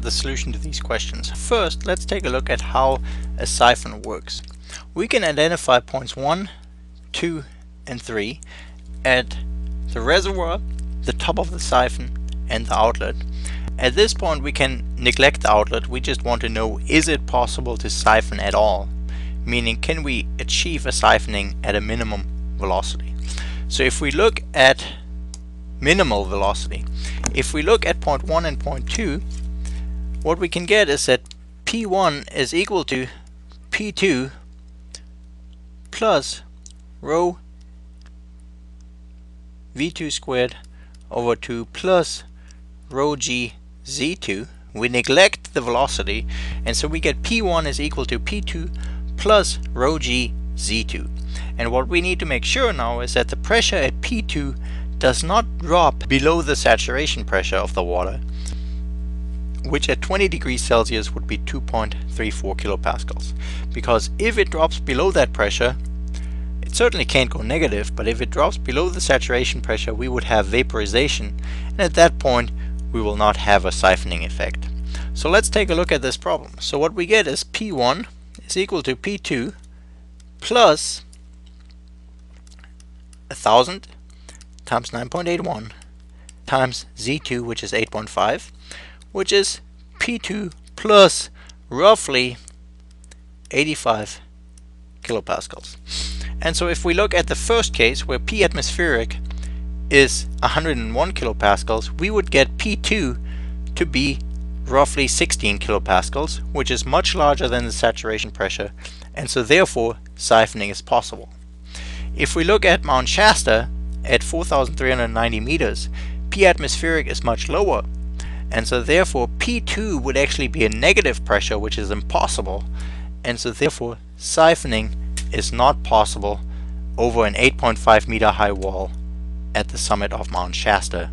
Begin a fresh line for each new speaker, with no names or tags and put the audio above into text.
the solution to these questions. First, let's take a look at how a siphon works. We can identify points 1, 2, and 3 at the reservoir, the top of the siphon, and the outlet. At this point we can neglect the outlet. We just want to know, is it possible to siphon at all? Meaning, can we achieve a siphoning at a minimum velocity? So if we look at minimal velocity, if we look at point 1 and point 2, what we can get is that P1 is equal to P2 plus rho V2 squared over 2 plus rho g z2. We neglect the velocity, and so we get P1 is equal to P2 plus rho g z2. And what we need to make sure now is that the pressure at P2 does not drop below the saturation pressure of the water, which at 20 degrees Celsius would be 2.34 kilopascals. Because if it drops below that pressure, it certainly can't go negative, but if it drops below the saturation pressure, we would have vaporization, and at that point we will not have a siphoning effect. So let's take a look at this problem. So what we get is P1 is equal to P2 plus 1000 times 9.81 times Z2, which is 8.5, which is P2 plus roughly 85 kilopascals. And so if we look at the first case where P atmospheric is 101 kilopascals, we would get P2 to be roughly 16 kilopascals, which is much larger than the saturation pressure, and so therefore siphoning is possible. If we look at Mount Shasta at 4,390 meters, P atmospheric is much lower, and so therefore P2 would actually be a negative pressure, which is impossible, and so therefore siphoning is not possible over an 8.5 meter high wall at the summit of Mount Shasta